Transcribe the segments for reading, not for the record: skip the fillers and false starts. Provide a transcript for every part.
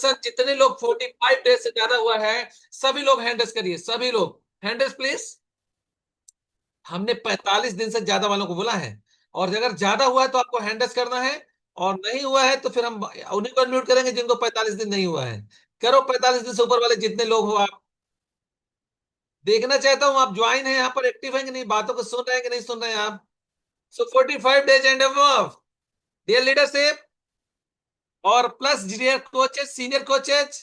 Person, जितने लोग 45 days से ज्यादा हुआ है, सभी लोग हैंड रेस करिए, सभी लोग हैंड रेस प्लीज। हमने 45 दिन से ज्यादा वालों को बोला है, और अगर ज्यादा हुआ है तो आपको हैंड रेस करना है, और नहीं हुआ है तो फिर हम उन्हीं को म्यूट करेंगे जिनको 45 दिन नहीं हुआ है। करो 45 दिन से ऊपर वाले जितने लोग हो आप। देखना चाहता हूं आप ज्वाइन है यहाँ पर, एक्टिव है कि नहीं, बातों को सुन रहे हैं कि नहीं सुन रहे हैं आप। So 45 days and above, dear leadership, और plus dear coaches, senior coaches,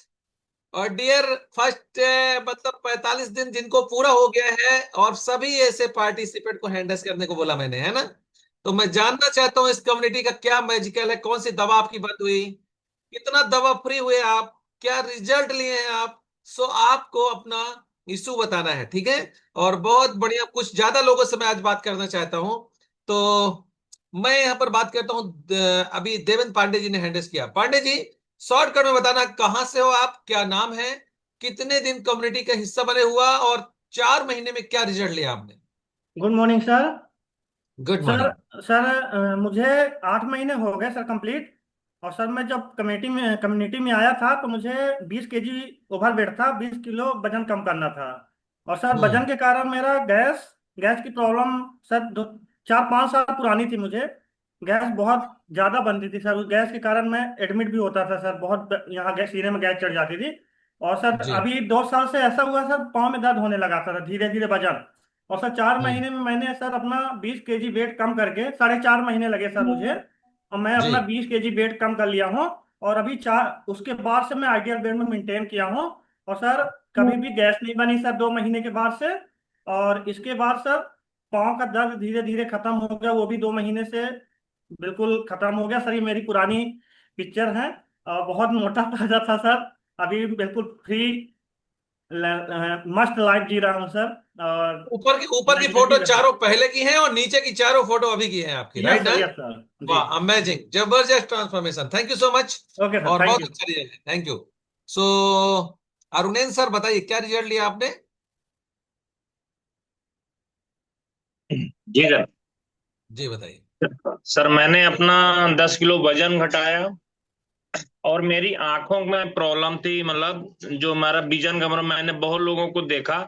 और डियर फर्स्ट, मतलब 45 दिन जिनको पूरा हो गया है, और सभी ऐसे पार्टिसिपेंट को हैंडल्स करने को बोला मैंने, है ना। तो मैं जानना चाहता हूं इस कम्युनिटी का क्या मैजिकल है, कौन सी दवा आपकी बंद हुई, कितना दवा फ्री हुए आप, क्या रिजल्ट लिए हैं आप। सो आपको अपना इशू बताना है, ठीक है। और बहुत बढ़िया, कुछ ज्यादा लोगों से मैं आज बात करना चाहता हूं। तो मैं यहाँ पर बात करता हूँ, अभी देवेंद्र पांडे जी ने हैंडल्स किया। पांडे जी, शॉर्टकट में बताना, कहाँ से हो आप, क्या नाम है, कितने दिन कम्युनिटी का हिस्सा बने हुआ, और 4 महीने में क्या रिजल्ट लिया आपने। Good morning sir. Good sir morning. Sir मुझे 8 महीने हो गए सर कंप्लीट। और सर मैं जब कम्युनिटी में आया था तो मुझे 20 केजी ओवर वेट था, 20 किलो वजन कम करना था। और सर हम्म। वजन के कारण मेरा गैस गैस की प्रॉब्लम सर 4-5 साल पुरानी थी मुझे। गैस बहुत ज़्यादा बनती थी सर, उस गैस के कारण मैं एडमिट भी होता था सर, बहुत यहाँ गैस, सीने में गैस चढ़ जाती थी। और सर जी। अभी 2 साल से ऐसा हुआ सर, पाँव में दर्द होने लगा था धीरे धीरे वजन। और सर चार हम्म। महीने में मैंने सर अपना 20 केजी वेट कम करके, 4.5 महीने लगे सर मुझे, और मैं जी। अपना 20 केजी वेट कम कर लिया हूँ। और अभी चार उसके बाद से मैं आइडियल वेट में मेंटेन किया हूँ। और सर कभी भी गैस नहीं बनी सर 2 महीने के बाद से। और इसके बाद सर पाँव का दर्द धीरे धीरे खत्म हो गया, वो भी 2 महीने से बिल्कुल खत्म हो गया सर। ये मेरी पुरानी पिक्चर है। बहुत मोटा ताजा था सर, अभी बिल्कुल फ्री मस्त लाइफ जी रहा हूँ सर। और ऊपर की एनर्जेटिक फोटो रहता। चारों पहले की हैं, और नीचे की चारों फोटो अभी की हैं आपकी, यस राइट ना। Sir, yes sir. जी। वाह, अमेजिंग, जबरदस्त transformation, thank you so much. Okay sir, और थैंक बहुत यू। अच्छा रिजल्ट है, thank you. So Arunen sir, बताइए क्या रिजल्ट लिया आपने। जी सर। जी बताइए। सर मैंने अपना 10 किलो वजन घटाया, और मेरी आंखों में प्रॉब्लम थी, मतलब जो हमारा विजन कमरा, मैंने बहुत लोगों को देखा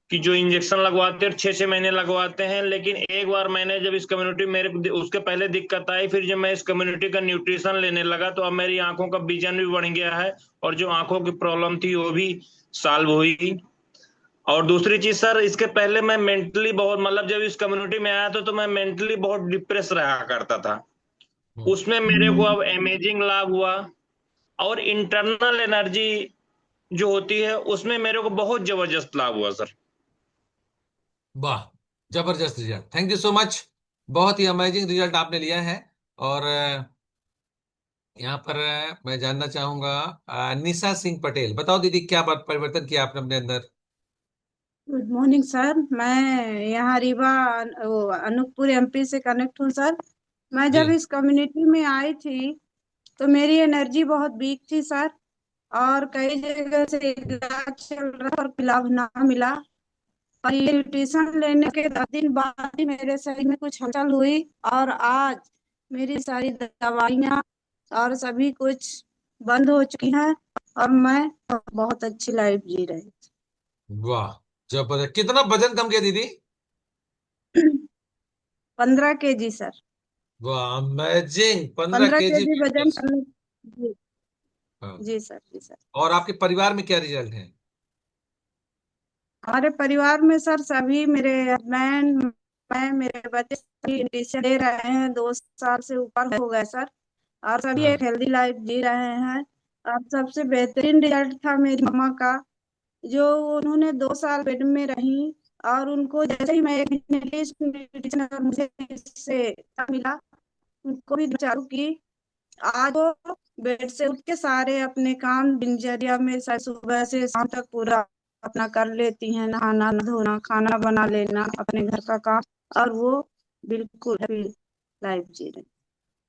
कि जो इंजेक्शन लगवाते हैं 6-6 महीने लगवाते हैं, लेकिन एक बार मैंने जब इस कम्युनिटी, मेरे उसके पहले दिक्कत आई, फिर जब मैं इस कम्युनिटी का न्यूट्रिशन लेने लगा तो अब मेरी आंखों का विजन भी बढ़ गया है, और जो आंखों की प्रॉब्लम थी वो भी सॉल्व हुई। और दूसरी चीज सर, इसके पहले मैं मेंटली बहुत, मतलब जब इस कम्युनिटी में आया था तो मैं मेंटली बहुत डिप्रेस रहा करता था। हम्म। उसमें मेरे को अब अमेजिंग लाभ हुआ, और इंटरनल एनर्जी जो होती है उसमें मेरे को बहुत जबरदस्त लाभ हुआ सर। वाह, जबरदस्त result, thank you so much. बहुत ही अमेजिंग रिजल्ट आपने लिया है। और यहाँ पर मैं जानना चाहूंगा, निशा सिंह पटेल, बताओ दीदी, क्या परिवर्तन किया आपने अपने अंदर। Good morning sir. मैं यहाँ रीवा अनूपपुर एमपी से कनेक्ट हूँ सर। मैं जी। जब इस कम्युनिटी में आई थी तो मेरी एनर्जी बहुत वीक थी सर, और कई जगह से इलाज चल रहा और लाभ ना मिला। और ये न्यूट्रिशन लेने के 10 दिन बाद ही मेरे शरीर में कुछ हलचल हुई, और आज मेरी सारी दवाइयाँ और सभी कुछ बंद हो चुकी हैं, और मैं बहुत अच्छी लाइफ जी रही। वाह, जबरदस्त, कितना वजन कम किया दीदी। 15 केजी सर। वाह, अमेजिंग, पंद्रह 15 केजी केजी वजन करने। जी। हाँ। जी सर, जी सर। और आपके परिवार में क्या रिजल्ट है। हमारे परिवार में सर सभी, मेरे हस्बैंड, मैं, मेरे बच्चे सभी इंजेक्शन ले रहे हैं, 2 साल से ऊपर हो गए सर। और सभी एक हाँ। हेल्दी लाइफ जी रहे हैं। और सबसे बेहतरीन रिजल्ट था मेरी मम्मा का, जो उन्होंने 2 साल बेड में रही, और उनको जैसे ही मैं एक न्यूट्रिशन और मुझे इससे मिला, उनको भी चालू की। आज वो बेड से उठ के सारे अपने काम दिनचर्या में सुबह से शाम तक पूरा अपना कर लेती हैं, नहाना धोना, खाना बना लेना, अपने घर का काम। और वो बिल्कुल हैप्पी लाइफ जी रहे।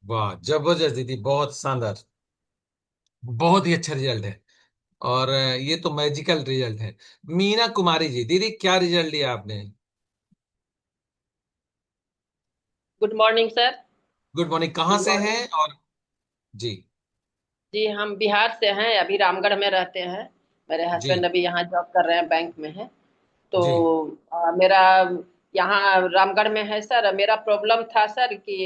वाह, जबरदस्त दीदी, बहुत शानदार, बहुत ही अच्छा रिजल्ट है। और ये तो मैजिकल रिजल्ट है। मीना कुमारी जी, दीदी क्या रिजल्ट लिया आपने। Good morning sir. Good morning, कहाँ गुड से हैं, मॉर्निंग। और जी। जी हम बिहार से हैं, अभी रामगढ़ में रहते हैं। मेरे जी हस्बैंड अभी यहाँ जॉब कर रहे हैं, बैंक में है। तो जी मेरा यहाँ रामगढ़ में है सर। मेरा प्रॉब्लम था सर कि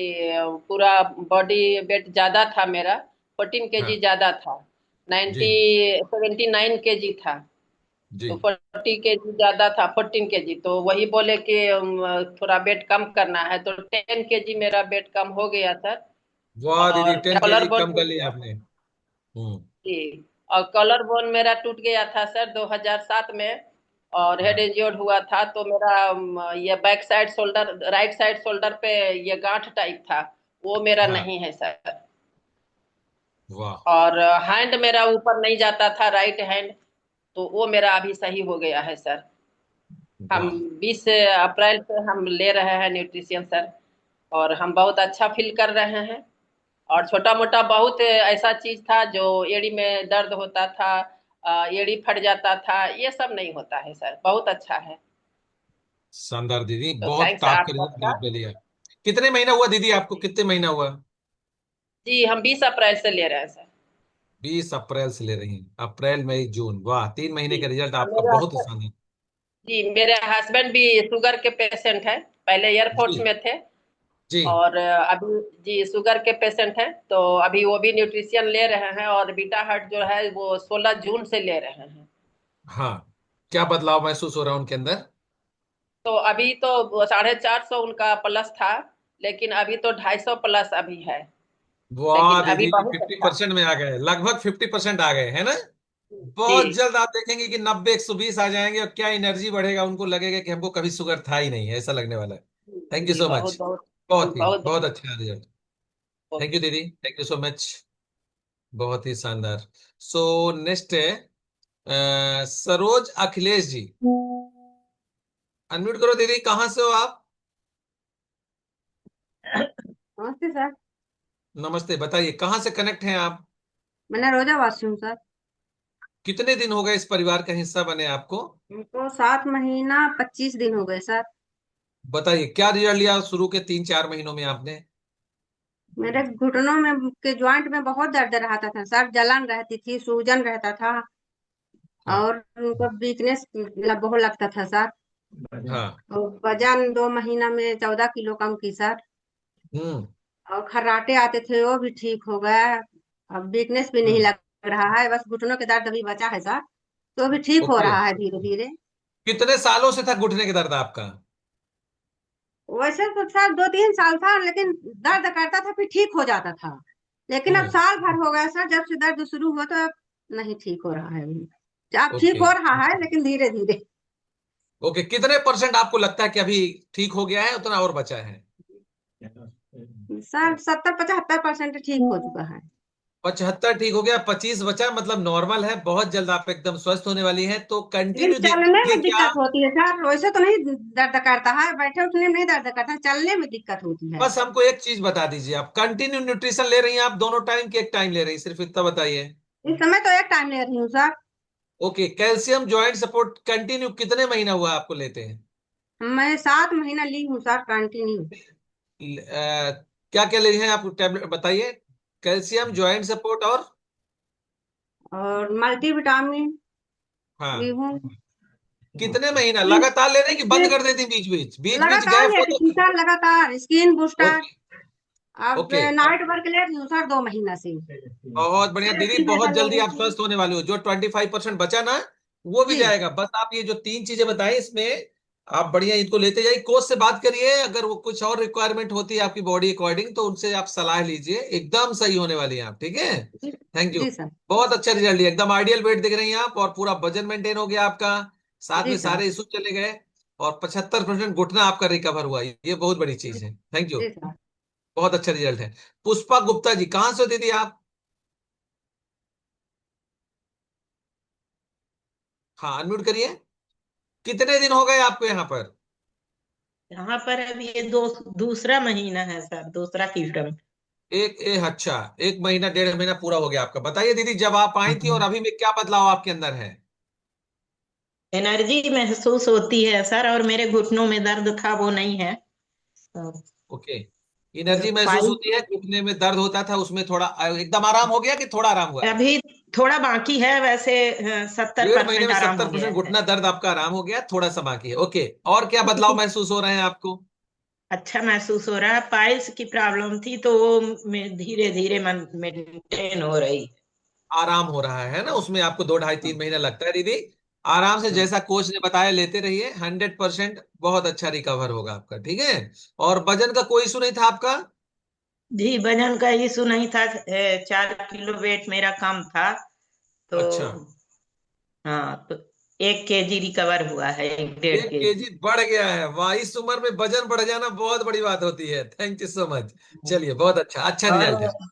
पूरा बॉडी वेट ज्यादा था मेरा, 14 kg हाँ ज्यादा था। जी 79 kg था। जी तो 40 kg ज्यादा था, 14 kg। तो वही बोले कि थोड़ा वेट कम करना है, तो 10 kg मेरा वेट कम हो गया सर। वाह दीदी, और 10 kg कॉलर बोन कम कर लिया आपने। जी, और कॉलर बोन मेरा टूट गया था सर 2007 में। और हेड हाँ इंजर्ड हुआ था, तो मेरा ये back side shoulder, right side shoulder पे ये गांठ टाइप था, वो मेरा हाँ नहीं है सर। वाह और हैंड मेरा ऊपर नहीं जाता था, राइट हैंड, तो वो मेरा अभी सही हो गया है सर। हम वाह 20 अप्रैल से हम ले रहे हैं न्यूट्रिशन सर, और हम बहुत अच्छा फील कर रहे हैं। और छोटा मोटा बहुत ऐसा चीज था जो एड़ी में दर्द होता था, एड़ी फट जाता था, ये सब नहीं होता है सर, बहुत अच्छा है। शानदार दीदी, तो बहुत थैंक्स टाप आप कर सबका। आपने लिया। कितने महीना हुआ दीदी आपको, कितने महीना हुआ? जी हम 20 अप्रैल से ले रहे हैं सर। 20 अप्रैल से ले रही हैं, अप्रैल मई जून, वाह 3 महीने जी, का रिजल्ट और आपका बहुत ही शानदार। मेरे हस्बैंड भी शुगर के पेशेंट है, पहले एयरफोर्स जी में थे। जी और अभी जी शुगर के पेशेंट हैं, तो अभी वो भी न्यूट्रिशन ले रहे हैं। और बीटा हट जो है वो 16 जून से ले रहे हैं। हाँ, क्या बदलाव महसूस हो रहा है उनके अंदर? तो अभी तो 450 उनका प्लस था, लेकिन अभी तो 250 प्लस अभी है। वाह लेकिन अभी दीदी, बहुत फिफ्टी अच्छा। परसेंट में आ गए, लगभग 50% आ गए है ना। जी बहुत जल्द आप देखेंगे कि 90 120 आ जाएंगे, और क्या एनर्जी बढ़ेगा, उनको लगेगा कि हमको कभी शुगर था ही नहीं, ऐसा लगने वाला है। थैंक यू जी, सो बहुत मच। बहुत बहुत बहुत बहुत अच्छा रिजल्ट। Thank you okay. दीदी, थैंक यू सो मच। बहुत ही शानदार। सो नेक्स्ट है सरोज अखिलेश जी। अनम्यूट करो दीदी, कहाँ से हो आप? नमस्ते सर। नमस्ते, बताइए कहाँ से कनेक्ट हैं आप? मैं नरोजावासी हूँ सर। कितने दिन हो गए इस परिवार का हिस्सा बने आपको? हमको 7 महीना 25 दिन हो गए सर। बताइए क्या रिजल्ट लिया शुरू के 3 4 महीनों में आपने? मेरे घुटनों में के ज्वाइंट में बहुत दर्द रहता था सर, जलन रहती थी, सूजन रहता था। हाँ और उनको वीकनेस बहुत लगता था सर। हाँ। और वजन 2 महीना में 14 किलो कम की सर। हम्म और खर्राटे आते थे, वो भी ठीक हो गया। अब वीकनेस भी नहीं हम्म। लग रहा है, बस घुटनों के दर्द अभी बचा है सर। तो अभी ठीक हो ओके, रहा है धीरे धीरे। कितने सालों से था घुटने के दर्द आपका? वैसे तो सर 2 3 साल था, लेकिन दर्द करता था फिर ठीक हो जाता था। लेकिन अब हम्म। साल भर हो गया सर, जब से दर्द शुरू हुआ तो अब नहीं ठीक हो रहा है अभी। अब ठीक ओके हो रहा है लेकिन धीरे धीरे। ओके, कितने परसेंट आपको लगता है कि अभी ठीक हो गया है, उतना और बचा है? सर 70 75% ठीक हो चुका है। 75 ठीक हो गया, 25 बचा, मतलब नॉर्मल है। बहुत जल्द आप एकदम स्वस्थ होने वाली हैं, तो लेकिन कंटिन्यू चलने देखिए में क्या। दिक्कत होती है सर, वैसे तो नहीं दर्द करता है, बैठे उठने में नहीं दर्द करता है, चलने में दिक्कत होती है। बस हमको एक चीज बता दीजिए, आप कंटिन्यू न्यूट्रिशन ले रही हैं आप दोनों टाइम की एक टाइम ले रही हैं, सिर्फ इतना बताइए। इस समय तो एक टाइम ले रही हूँ sir. Okay, calcium joint support continue कितने महीना हुआ आपको लेते हैं? मैं 7 महीना ली हूँ सर कंटिन्यू। क्या क्या ले रही हैं आप, टैबलेट बताइए। कैल्शियम जॉइंट सपोर्ट और? और मल्टीविटामिन ली हाँ, हूँ। कितने महीना लगातार ले रहे हैं कि बंद कर देती बीच बीच बीच बीच लगातार गैप ले हो रही तो? थी सर, लगातार स्किन बूस्टर। ओके अब ओके। नाइट वर्क ले रही हूँ सर 2 महीना से। बहुत बढ़िया दीदी, बहुत मेडल ले जल्दी रही आप थी। स्वस्थ होने वाले हो। जो 25% बचा ना, वो भी जी जाएगा। बस आप ये जो 3 चीजें बताई इसमें आप बढ़िया इनको लेते जाइए। कोच से बात करिए, अगर वो कुछ और रिक्वायरमेंट होती है आपकी बॉडी अकॉर्डिंग, तो उनसे आप सलाह लीजिए। एकदम सही होने वाली हैं आप, ठीक है। जी थैंक यू। जी सर। बहुत अच्छा रिजल्ट लिया, एकदम आइडियल वेट दिख रही हैं आप, और पूरा वजन मेंटेन हो गया आपका। साथ जी में सर। सारे इशू चले गए, और 75% घुटना आपका रिकवर हुआ, ये बहुत बड़ी चीज है। Thank you. जी सर। बहुत अच्छा रिजल्ट है। पुष्पा गुप्ता जी, कहाँ से हो दीदी आप? हाँ, अनम्यूट करिए। कितने दिन हो गए आपको यहाँ पर? यहाँ पर अभी ये दूसरा महीना है सर, दूसरा तीसरा। अच्छा, 1 महीना 1.5 महीना पूरा हो गया आपका। बताइए दीदी, जब आप आई थी और अभी में क्या बदलाव आपके अंदर है? एनर्जी महसूस होती है सर, और मेरे घुटनों में दर्द था वो नहीं है। तो ओके, एनर्जी महसूस पाइल्स होती है, घुटने में दर्द होता था उसमें थोड़ा एकदम आराम हो गया कि थोड़ा आराम हुआ है? अभी थोड़ा बाकी है, वैसे 70% 1.5 महीने में आराम हो 70% गया है। घुटना दर्द आपका आराम हो गया, थोड़ा सा बाकी है। ओके, और क्या बदलाव महसूस हो रहे हैं आपको? अच्छा महसूस हो रहा है। पाइल्स की प्रॉब्लम थी तो वो धीरे धीरे मेंटेन हो रही। आराम हो रहा है ना? उसमें आपको 2 ढाई 3 महीना लगता है दीदी। आराम से जैसा कोच ने बताया लेते रहिए, 100% बहुत अच्छा रिकवर होगा आपका, ठीक है? और वजन का कोई इशू नहीं था आपका? जी वजन का इशू नहीं था। 4 किलो वेट मेरा कम था तो। अच्छा, हाँ तो 1 केजी रिकवर हुआ है, 1.5 केजी। 1 केजी बढ़ गया है, वाह! इस उम्र में वजन बढ़ जाना बहुत बड़ी बात होती है। Thank you so much. चलिए, बहुत अच्छा, अच्छा रिजल्ट है। और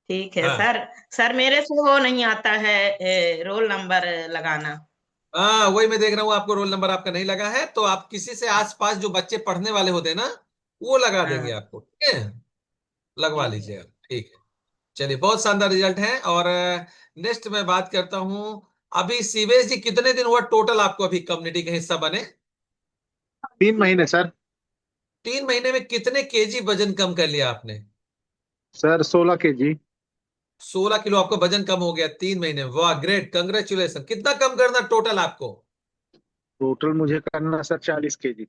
ठीक है हाँ सर। सर मेरे से वो नहीं आता है रोल नंबर लगाना। हाँ, वही मैं देख रहा हूँ, आपको रोल नंबर आपका नहीं लगा है, तो आप किसी से आसपास जो बच्चे पढ़ने वाले होते हैं ना, वो लगा देंगे हाँ आपको, ठीक है? लगवा ठीक है। लीजिए आप, ठीक है। चलिए, बहुत शानदार रिजल्ट है। और नेक्स्ट मैं बात करता हूँ। अभी सीवेश जी, कितने दिन हुआ टोटल आपको अभी कम्युनिटी का हिस्सा बने? 3 महीने सर। 3 महीने में कितने केजी वजन कम कर लिया आपने? Sir 16 KG. 16 किलो आपका वजन कम हो गया 3 महीने में, वाह ग्रेट, कंग्रेचुलेशन। कितना कम करना टोटल आपको? टोटल मुझे करना सर 40 केजी।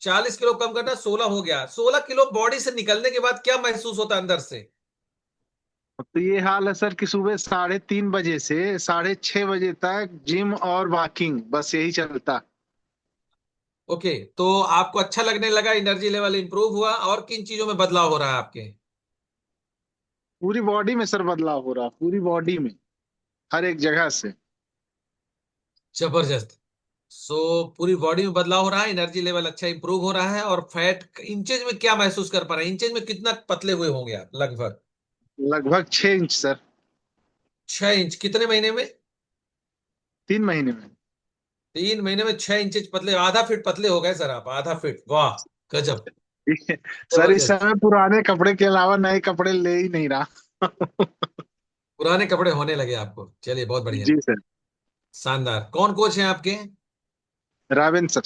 40 किलो कम करना, 16 हो गया। 16 किलो बॉडी से निकलने के बाद क्या महसूस होता है अंदर से? तो ये हाल है सर कि सुबह 3:30 बजे से 6:30 बजे तक जिम और वॉकिंग, बस यही चलता। ओके, तो आपको अच्छा लगने लगा, एनर्जी लेवल इंप्रूव हुआ, और किन चीजों में बदलाव हो रहा है आपके? पूरी बॉडी में सर बदलाव हो रहा, पूरी बॉडी में, हर एक जगह से। जबरदस्त। सो पूरी बॉडी में बदलाव हो रहा है, एनर्जी लेवल अच्छा इंप्रूव हो रहा है, और फैट इंचेज में क्या महसूस कर पा रहे हैं? इंचेज में कितना पतले हुए होंगे आप लगभग? लगभग 6 इंच सर। 6 इंच कितने महीने में? 3 महीने में। 3 महीने में 6 इंचेज पतले, आधा फीट पतले हो गए सर आप, आधा फीट, वाह! गजब, सर इस जबरदस्त। समय पुराने कपड़े के अलावा नए कपड़े ले ही नहीं रहा। पुराने कपड़े होने लगे आपको, चलिए बहुत बढ़िया, जी सर। शानदार। कौन कोच है आपके? रावेन सर।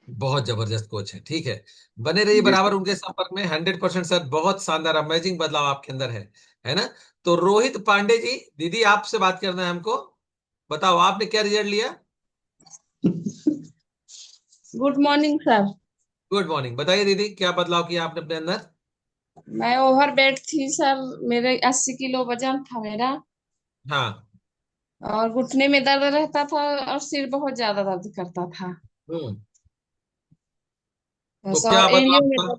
बहुत जबरदस्त कोच है, ठीक है। बने रहिए जी बराबर सर। उनके संपर्क में, 100% सर, बहुत शानदार अमेजिंग बदलाव आपके अंदर है ना? तो रोहित पांडे जी, दीदी आपसे बात करना है हमको। बताओ, आपने क्या रिजल्ट लिया? Good morning sir. Good morning, बताइए दीदी, क्या बदलाव किया आपने अपने अंदर? मैं ओवर वेट थी सर, मेरे 80 किलो वजन था मेरा, हाँ। और घुटने में दर्द रहता था, और सिर बहुत ज्यादा दर्द करता था। हम्म। तो बस, क्या और बदलाव एड़ियों में हुआ?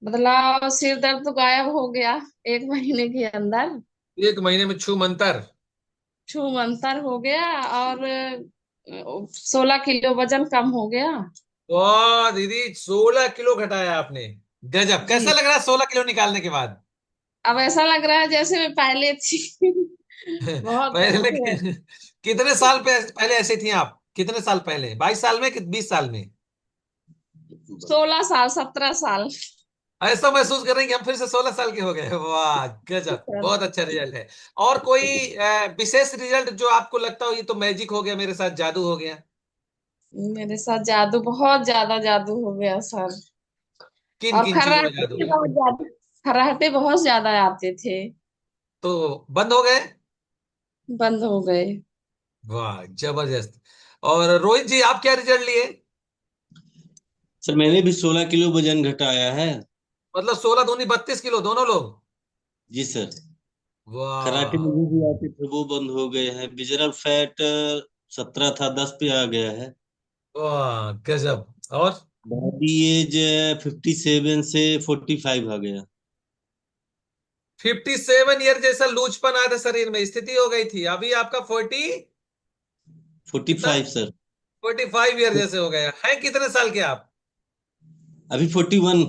बदलाव, सिर दर्द तो गायब हो गया 1 महीने के अंदर। 1 महीने में छू मंतर? छूम अंतर हो गया, और 16 किलो वजन कम हो गया। वाह दीदी, 16 किलो घटाया आपने, गजब! कैसा जी, लग रहा है 16 किलो निकालने के बाद? अब ऐसा लग रहा है जैसे मैं पहले थी। बहुत पहले अच्छे। कितने साल पहले ऐसे थी आप? कितने साल पहले, 22 साल में कि 20 साल में? 16 साल, 17 साल। ऐसा महसूस कर रहे हैं कि हम फिर से 16 साल के हो गए? वाह गजब, बहुत अच्छा रिजल्ट है। और कोई विशेष रिजल्ट जो आपको लगता हो ये तो मैजिक हो गया, मेरे साथ जादू हो गया? मेरे साथ जादू, बहुत ज्यादा जादू हो गया सर। किन और किन चीजों में खर्राटे जादू भी है? बहुत ज्यादा, खर्राटे बहुत ज्यादा आते थे, तो बंद हो गए? बंद हो गए। वाह जबरदस्त। और रोहित जी, आप क्या रिजल्ट लिए? सर मैंने भी 16 किलो वजन घटाया है। मतलब 16 दूनी 32 किलो, दोनों लोग? जी सर। कराटे वाह, मुझे भी आते थे, वो बंद हो गए हैं। विजरल फैट 17 था, 10 पे आ गया है। वाह गजब। और बॉडी एज 57 से 45 आ गया। 57 ईयर जैसा लूजपन आया था शरीर में, स्थिति हो गई थी, अभी आपका कितना? 45 सर। 45 ईयर जैसे हो गया है। कितने साल के आप? अभी 41।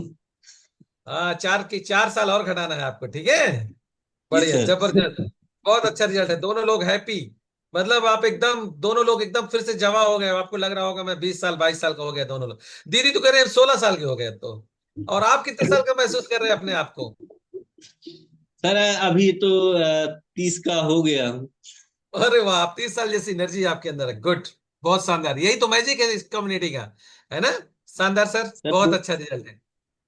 हाँ, 4 साल और घटाना है आपको, ठीक है? जी बढ़िया, सर। जबरदस्त, बहुत अच्छा रिजल्ट है। दोनों लोग हैप्पी, मतलब आप एकदम, दोनों लोग एकदम फिर से जवा हो गए। आपको लग रहा होगा मैं 20 साल 22 साल का हो गया, दोनों लोग। दीदी तो कह रहे हैं 16 साल के हो गए तो। और आप कितने साल का महसूस कर रहे हैं अपने आप को? सर अभी तो 30 का हो गया हूँ। अरे वाह, आप 30 साल जैसी एनर्जी आपके अंदर है, गुड, बहुत शानदार। यही तो मैजिक है इस कम्युनिटी का, है ना? शानदार सर, सर बहुत वो अच्छा रिजल्ट है।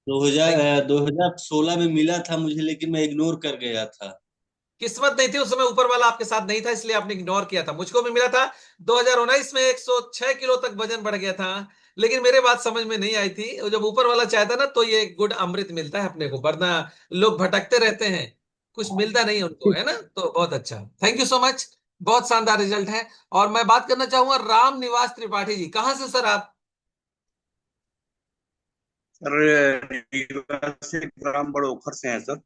2016 में मिला था मुझे, लेकिन मैं इग्नोर कर गया था। किस्मत नहीं थी उस समय, ऊपर वाला आपके साथ नहीं था, इसलिए आपने इग्नोर किया था। मुझको भी मिला था 2019 में, 106 किलो तक वजन बढ़ गया था, लेकिन मेरे बात समझ में नहीं आई थी। और जब ऊपर वाला चाहता ना तो ये गुड अमृत मिलता है अपने को, वरना लोग भटकते रहते हैं, कुछ मिलता नहीं है उनको, है ना। तो बहुत अच्छा, थैंक यू सो मच, बहुत शानदार रिजल्ट है। और मैं बात करना चाहूंगा राम निवास त्रिपाठी जी, कहाँ से सर आप? सर रीवा से ग्राम बड़ोखर से हैं सर।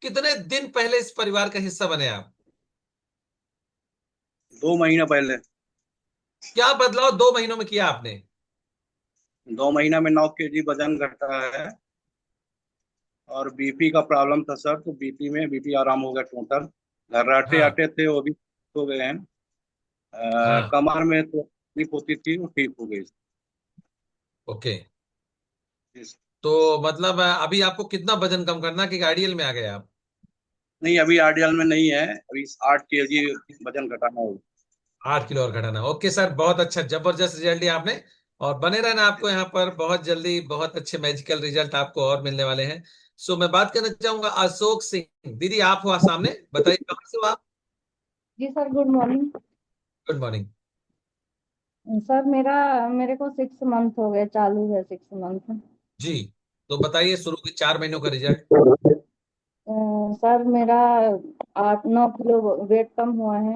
कितने दिन पहले इस परिवार का हिस्सा बने आप? 2 महीना पहले। क्या बदलाव 2 महीनों में किया आपने? 2 महीना में 9 kg वजन घटा है। और बीपी का प्रॉब्लम था सर, तो बीपी आराम हो गया टोटल। घर्राटे हाँ आटे थे वो भी हो गए हैं। हाँ। कमर में तो तकलीफ होती थी, वो ठीक हो गई। ओके। जी। तो मतलब अभी आपको कितना वजन कम करना कि आइडियल में आ गए आप? नहीं, अभी आरडीएल में नहीं है, अभी 8 kg वजन घटाना होगा। 8 किलो और घटाना, ओके सर, बहुत अच्छा, जबरदस्त रिजल्ट दिया आपने। और बने रहना आपको यहाँ पर, बहुत जल्दी बहुत अच्छे मैजिकल रिजल्ट आपको और मिलने वाले हैं। सो मैं बात करना चाहूंगा अशोक सिंह दीदी, आप हो सामने, बताइए कहाँ से हो आप? जी sir, good morning. Good morning. Sir मेरे को 6 मंथ हो गए, चालू है 6 मंथ। जी, तो बताइए शुरू के 4 महीनों का रिजल्ट। सर मेरा 8-9 किलो वेट कम हुआ है।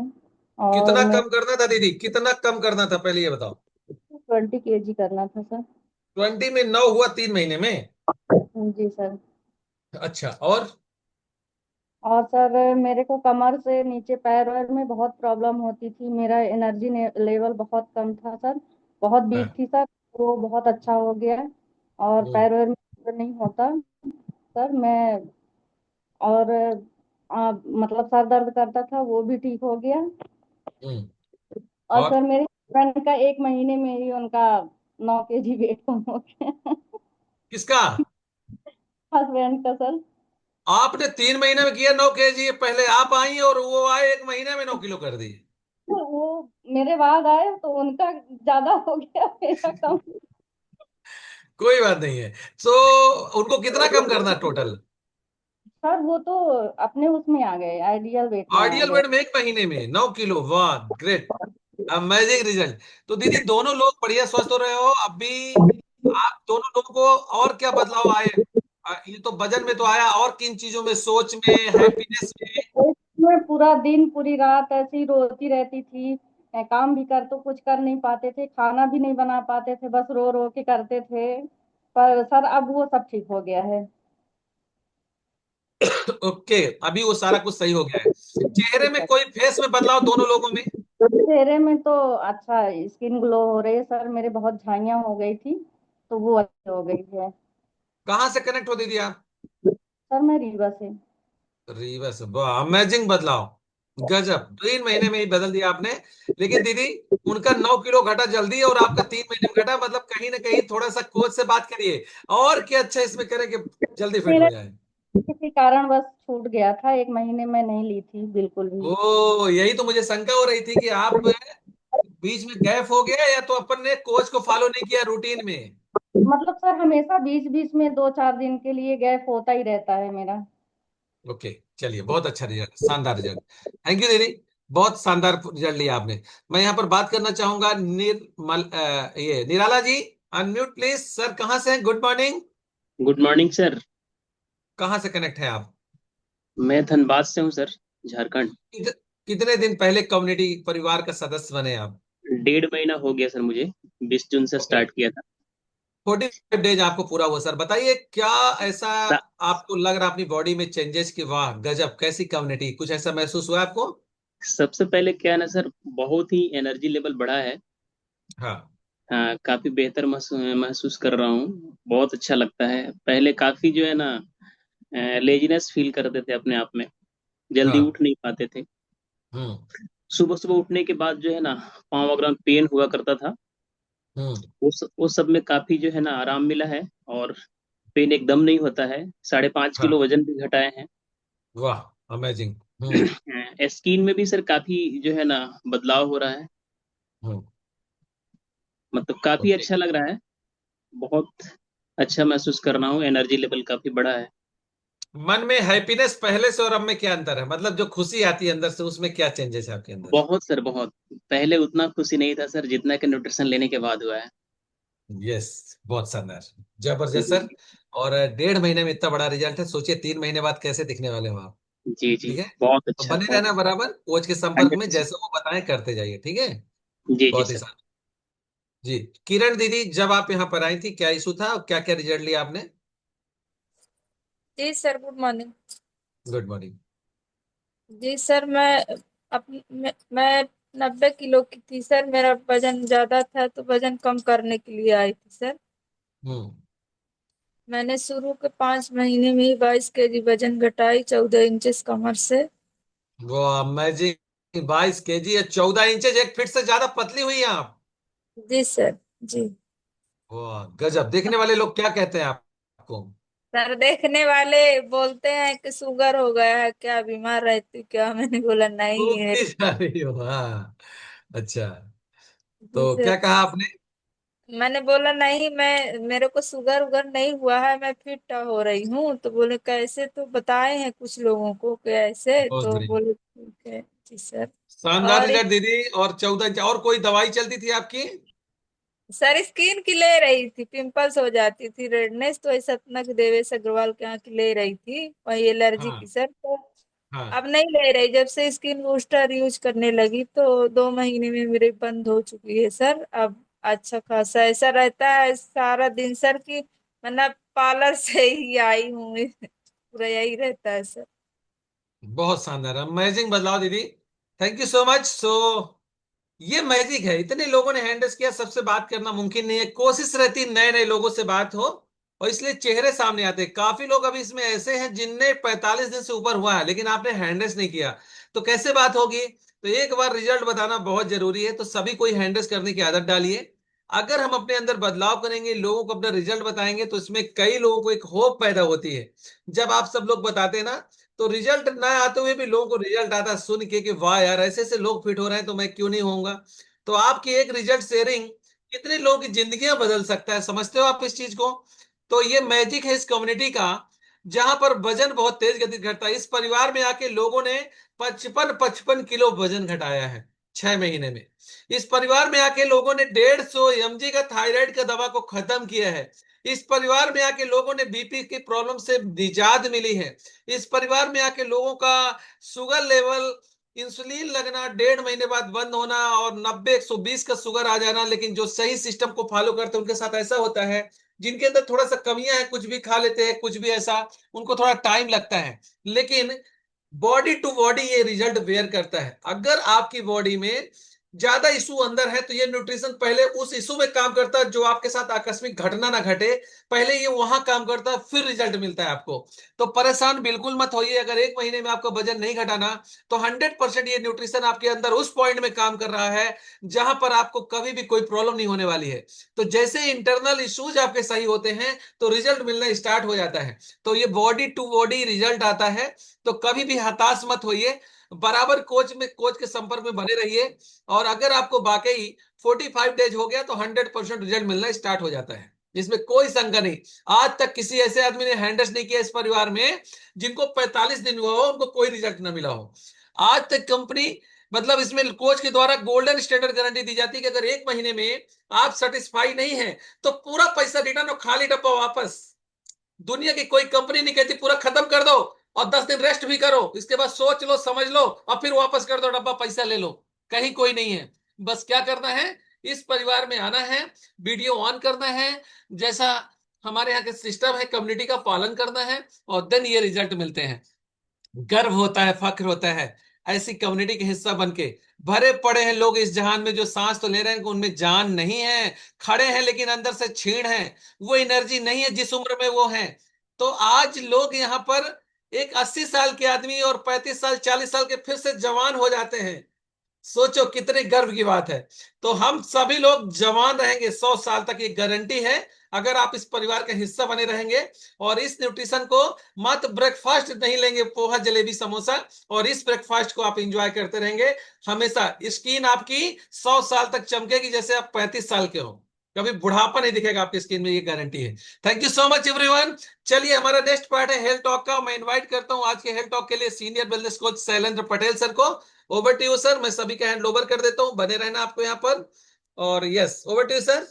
और कितना मैं कम करना था दीदी, कितना कम करना था पहले ये बताओ? 20 kg करना था सर। 20 में 9 हुआ 3 महीने में? जी सर। अच्छा, और? और सर मेरे को कमर से नीचे पैर वैर में बहुत प्रॉब्लम होती थी, मेरा एनर्जी लेवल बहुत कम था सर, बहुत वीक हाँ। थी सर। वो बहुत अच्छा हो गया। और हम्म। पैर वैर में दर्द नहीं होता सर। मैं और मतलब सर दर्द करता था, वो भी ठीक हो गया। हम्म। और और सर मेरे हस्बैंड का 1 महीने में ही उनका 9 kg वेट कम हो गया। किसका? हस्बैंड का सर। आपने 3 महीने में किया 9 kg, पहले आप आई और वो आए 1 महीने में 9 किलो कर दिए। वो मेरे बाद आए तो उनका ज्यादा हो गया, मेरा कम। कोई बात नहीं है। सो उनको कितना कम करना टोटल? सर वो तो अपने उसमें आ गए, आइडियल वेट में आ आइडियल गए। वेट में 1 महीने में 9 किलो, वाह ग्रेट, अमेजिंग रिजल्ट। तो दीदी दोनों लोग बढ़िया स्वस्थ हो रहे हो अभी? आप दोनों लोगों को और क्या बदलाव आए? ये तो वजन में तो आया, और किन चीजों में, सोच में, हैप्पीनेस में? मैं पूरा दिन पूरी रात ऐसी रोती रहती थी। मैं काम भी कर तो कुछ कर नहीं पाते थे, खाना भी नहीं बना पाते थे, बस रो रो के करते थे। पर सर अब वो सब ठीक हो गया है। ओके, अभी वो सारा कुछ सही हो गया है। चेहरे में कोई फेस में बदलाव दोनों लोगों में? चेहरे में तो अच्छा स्किन ग्लो हो रही है सर, मेरे बहुत झाइयां हो गई थी, तो वो अच्छी हो गई है। कहाँ से कनेक्ट हो दीदी आप? सर मैं रीवा से। रिवर्स, वाह अमेजिंग बदलाव, गजब, 3 महीने में ही बदल दिया आपने। लेकिन दीदी उनका 9 किलो घटा जल्दी और आपका 3 महीने में घटा, मतलब कहीं ना कहीं थोड़ा सा कोच से बात करिए और क्या अच्छा इसमें करें कि जल्दी फिट मेरा हो जाए। किसी कारण बस छूट गया था, 1 महीने में नहीं ली थी बिल्कुल भी। ओ, यही तो मुझे शंका हो रही थी कि आप बीच में गैप हो गया, या तो अपन ने कोच को फॉलो नहीं किया रूटीन में। मतलब सर हमेशा बीच बीच में 2-4 दिन के लिए गैप होता ही रहता है मेरा। ओके, चलिए, बहुत अच्छा रिजल्ट, शानदार रिजल्ट, थैंक यू दीदी, बहुत शानदार रिजल्ट लिया आपने। मैं यहाँ पर बात करना चाहूंगा ये Nirala ji, unmute please sir, कहाँ से हैं? Good morning. Good morning sir. कहाँ से कनेक्ट है आप? मैं धनबाद से हूँ सर, झारखंड। कितने दिन पहले कम्युनिटी परिवार का सदस्य बने आप? 1.5 महीना हो गया सर मुझे, 20 जून से ओके, स्टार्ट किया था। 45 डेज आपको पूरा हुआ। सर बताइए क्या ऐसा सा- आपको लग रहा अपनी बॉडी में चेंजेस की, वाह गजब, कैसी कम्युनिटी, कुछ ऐसा महसूस हुआ आपको? सबसे पहले क्या है ना सर, बहुत ही एनर्जी लेवल बढ़ा है। हाँ हाँ, काफी बेहतर महसूस कर रहा हूँ, बहुत अच्छा लगता है। पहले काफी जो है ना लेजीनेस फील करते थे अपने आप में, जल्दी हाँ। उठ नहीं पाते थे। हम्म। सुबह सुबह उठने के बाद जो है ना पाँव वगैरह में पेन हुआ करता था। हम्म। उस सब में काफी जो है ना आराम मिला है। और पेन एकदम नहीं होता है। 5.5 किलो हाँ, वजन भी घटाए हैं। वाह अमेजिंग। हम्म। स्किन में भी सर काफी जो है ना बदलाव हो रहा है। हम्म। मतलब काफी ओके। अच्छा लग रहा है, बहुत। अच्छा महसूस कर रहा हूँ, एनर्जी लेवल काफी बढ़ा है। मन में हैप्पीनेस पहले से और अब में क्या अंतर है, मतलब जो खुशी आती है अंदर से, उसमें क्या चेंजेस है आपके अंदर? बहुत सर, बहुत। पहले उतना खुशी नहीं था सर जितना कि न्यूट्रिशन लेने के बाद हुआ है। यस, बहुत शानदार, जबरदस्त जी सर। और 1.5 महीने में इतना बड़ा रिजल्ट है, सोचिए 3 महीने बाद कैसे दिखने वाले हो आप। जी जी, ठीक है, बहुत तो अच्छा, बने बहुत रहना बराबर कोच के संपर्क में, 100%। जैसे वो बताएं करते जाइए, ठीक है। जी जी बहुत ही सर। शानदार। जी, किरण दीदी, जब आप यहाँ पर आई थी क्या इशू था और क्या क्या रिजल्ट लिया आपने? जी sir, good morning. Good morning. जी सर, मैं 90 किलो की थी सर। मेरा वजन ज्यादा था तो वजन कम करने के लिए आई थी सर। हम्म। मैंने शुरू के 5 महीने में ही 22 केजी वजन घटाई, 14 इंचेस कमर से। वो अमेजिंग, 22 केजी या 14 इंचेज, 1 फीट से ज्यादा पतली हुई हैं आप। जी सर। जी वाह गजब, देखने वाले लोग क्या कहते हैं आपको? सर, देखने वाले बोलते हैं कि शुगर हो गया है क्या, बीमार रहती क्या? मैंने बोला नहीं कूदती मेरे। जा रही हो, हाँ। अच्छा, जी तो सर, क्या कहा आपने? मैंने बोला नहीं, मेरे को शुगर उगर नहीं हुआ है, मैं फिट हो रही हूँ। तो बोले कैसे? तो बताए हैं कुछ लोगों को कि ऐसे, बहुत तो बढ़िया, बोले ठीक है। जी सर। शानदार और रिजल्ट दीदी। और 14 इंच, और कोई दवाई चलती थी आपकी? सर, स्किन की ले रही थी, पिंपल्स हो जाती थी, रेडनेस, तो ऐसा अपना कि देवेश अग्रवाल के यहाँ की ले रही थी, वही एलर्जी की हाँ सर। तो हाँ। अब नहीं ले रही, जब से स्किन बूस्टर यूज करने लगी तो 2 महीने में मेरी बंद हो चुकी है सर। अब अच्छा खासा ऐसा रहता है सारा दिन सर की, मतलब पार्लर से ही आई हूँ पूरा यही रहता है सर। बहुत शानदार, अमेजिंग बदलाव दीदी। Thank you so much. So ये मैजिक है, इतने लोगों ने हैंडल्स किया, सबसे बात करना मुमकिन नहीं है, कोशिश रहती नए नए लोगों से बात हो, और इसलिए चेहरे सामने आते हैं। काफी लोग अभी इसमें ऐसे हैं जिनने 45 दिन से ऊपर हुआ है लेकिन आपने हैंडल्स नहीं किया, तो कैसे बात होगी? तो एक बार रिजल्ट बताना बहुत जरूरी है, तो सभी कोई हैंडल्स करने की आदत डालिए। अगर हम अपने अंदर बदलाव करेंगे, लोगों को अपना रिजल्ट बताएंगे, तो इसमें कई लोगों को एक होप पैदा होती है। जब आप सब लोग बताते हैं ना, तो रिजल्ट ना आते हुए भी लोगों को रिजल्ट आता है सुन के कि वाह यार, ऐसे ऐसे लोग फिट हो रहे हैं तो मैं क्यों नहीं होऊंगा। तो आपकी एक रिजल्ट शेयरिंग कितने लोगों की जिंदगियां बदल सकता है, समझते हो आप इस चीज को? तो ये मैजिक है इस कम्युनिटी का, जहां पर वजन बहुत तेज गति से घटता है। इस परिवार में आके लोगों ने 55-55 किलो वजन घटाया है 6 महीने में। इस परिवार में आके लोगों ने 150 mg का थायराइड का दवा को खत्म किया है। इस परिवार में आके लोगों ने बीपी की प्रॉब्लम से निजात मिली है। इस परिवार में आके लोगों का शुगर लेवल, इंसुलिन लगना 1.5 महीने बाद बंद होना, और 90-120 का शुगर आ जाना। लेकिन जो सही सिस्टम को फॉलो करते हैं उनके साथ ऐसा होता है, जिनके अंदर थोड़ा सा कमियां हैं, कुछ भी खा लेते हैं, कुछ भी ऐसा, उनको थोड़ा टाइम लगता है, लेकिन बॉडी टू बॉडी ये रिजल्ट बेयर करता है। अगर आपकी बॉडी में ज्यादा इशू अंदर है, तो ये न्यूट्रिशन पहले उस इशू में काम करता है, जो आपके साथ आकस्मिक घटना ना घटे, पहले ये वहां काम करता है, फिर रिजल्ट मिलता है आपको। तो परेशान बिल्कुल मत होइए, अगर 1 महीने में आपका वजन नहीं घटाना, तो 100% ये न्यूट्रिशन आपके अंदर उस पॉइंट में काम कर रहा है जहां पर आपको कभी भी कोई प्रॉब्लम नहीं होने वाली है। तो जैसे इंटरनल इश्यूज आपके सही होते हैं, तो रिजल्ट मिलना स्टार्ट हो जाता है। तो ये बॉडी टू बॉडी रिजल्ट आता है, तो कभी भी हताश मत होइए, बराबर कोच के संपर्क में बने रहिए। और अगर आपको वाकई 45 डेज हो गया, तो 100% रिजल्ट मिलना स्टार्ट हो जाता है, इसमें कोई शंका नहीं। आज तक किसी ऐसे आदमी ने हैंडल्स नहीं किया इस परिवार में जिनको 45 दिन हुआ हो, उनको कोई रिजल्ट ना मिला हो। आज तक कंपनी, मतलब इसमें कोच के द्वारा गोल्डन स्टैंडर्ड गारंटी दी जाती है कि अगर 1 महीने में आप सेटिस्फाई नहीं है, तो पूरा पैसा रिटर्न और खाली डब्बा वापस। दुनिया की कोई कंपनी नहीं कहती पूरा खत्म कर दो और 10 दिन रेस्ट भी करो, इसके बाद सोच लो समझ लो और फिर वापस कर दो डब्बा, पैसा ले लो। कहीं कोई नहीं है। बस क्या करना है, इस परिवार में आना है, वीडियो ऑन करना है, जैसा हमारे यहाँ के सिस्टम है, कम्युनिटी का पालन करना है, और देन ये रिजल्ट मिलते हैं। गर्व होता है, फख्र होता है ऐसी कम्युनिटी के हिस्सा बनके। भरे पड़े हैं लोग इस जहान में जो सांस तो ले रहे हैं, उनमें जान नहीं है, खड़े हैं लेकिन अंदर से छीण है, वो एनर्जी नहीं है जिस उम्र में वो है। तो आज लोग यहाँ पर एक 80 साल के आदमी और 35 साल 40 साल के फिर से जवान हो जाते हैं। सोचो कितने गर्व की बात है। तो हम सभी लोग जवान रहेंगे 100 साल तक, ये गारंटी है, अगर आप इस परिवार का हिस्सा बने रहेंगे। और इस न्यूट्रिशन को मात्र ब्रेकफास्ट नहीं लेंगे, पोहा जलेबी समोसा, और इस ब्रेकफास्ट को आप एंजॉय करते रहेंगे, हमेशा स्किन आपकी 100 साल तक चमकेगी जैसे आप 35 साल के हो। कभी बुढ़ापा नहीं दिखेगा आपकी स्किन में, ये गारंटी है। Thank you so much everyone. चलिए हमारा नेक्स्ट पार्ट है हेल्थ टॉक का। मैं इनवाइट करता हूं आज के हेल्थ टॉक के लिए senior wellness coach Shailendra Patel sir को। Over to you sir. मैं सभी का हैंड ओवर कर देता हूं, बने रहना आपको यहाँ पर। और yes, over to you sir.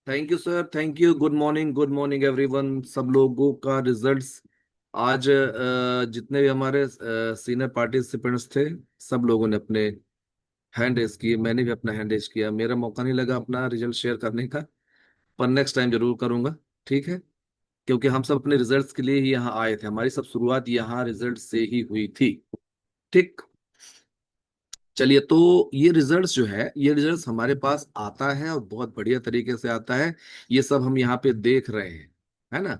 Thank you sir, thank you. Good morning everyone. सब लोगों का रिजल्ट्स आज जितने भी हमारे सीनियर पार्टिसिपेंट्स थे, सब लोगों ने अपने हैंड रेज किए। मैंने भी अपना हैंड रेज किया। मेरा मौका नहीं लगा अपना रिजल्ट शेयर करने का, पर नेक्स्ट टाइम जरूर करूंगा, ठीक है? क्योंकि हम सब अपने रिजल्ट्स के लिए ही यहाँ आए थे। हमारी सब शुरुआत यहाँ रिजल्ट से ही हुई थी, ठीक? चलिए, तो ये रिजल्ट्स जो है, ये रिजल्ट्स हमारे पास आता है और बहुत बढ़िया तरीके से आता है। ये सब हम यहाँ पे देख रहे हैं, है ना?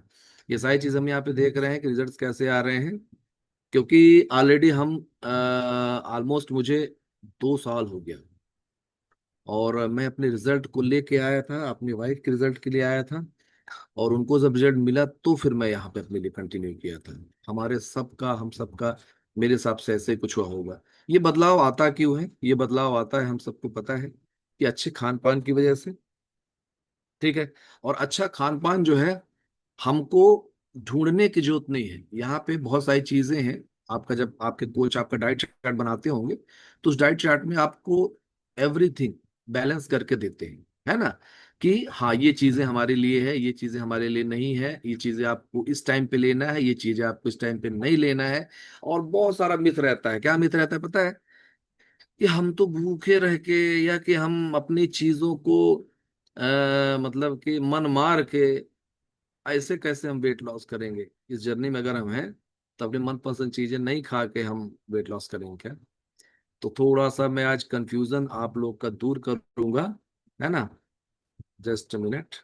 ये सारी चीज हम यहाँ पे देख रहे हैं कि रिजल्ट्स कैसे आ रहे हैं। क्योंकि ऑलरेडी हम ऑलमोस्ट मुझे 2 साल हो गया, और मैं अपने रिजल्ट को लेके आया था, अपनी वाइफ के रिजल्ट के लिए आया था, और उनको जब रिजल्ट मिला तो फिर मैं यहाँ पे अपने लिए कंटिन्यू किया था। हमारे सबका, हम सबका मेरे हिसाब से ऐसे ही कुछ हुआ होगा। ये बदलाव आता क्यों है? ये बदलाव आता है, हम सबको पता है, कि अच्छे खान पान की वजह से, ठीक है? और अच्छा खान पान जो है, हमको ढूंढने की जरूरत नहीं है। यहाँ पे बहुत सारी चीजें हैं। आपका जब आपके कोच आपका डाइट चार्ट बनाते होंगे, तो उस डाइट चार्ट में आपको एवरीथिंग बैलेंस करके देते हैं, है ना? कि हाँ, ये चीजें हमारे लिए है, ये चीजें हमारे लिए नहीं है, ये चीजें आपको इस टाइम पे लेना है, ये चीजें आपको इस टाइम पे नहीं लेना है। और बहुत सारा मिथ रहता है। क्या मिथ रहता है पता है? कि हम तो भूखे रह के, या कि हम अपनी चीजों को मतलब कि मन मार के ऐसे कैसे हम वेट लॉस करेंगे। इस जर्नी में अगर हम हैं, तो अपनी मनपसंद चीजें नहीं खा के हम वेट लॉस करेंगे क्या? तो थोड़ा सा मैं आज कंफ्यूजन आप लोग का दूर करूंगा, है ना? Just a minute.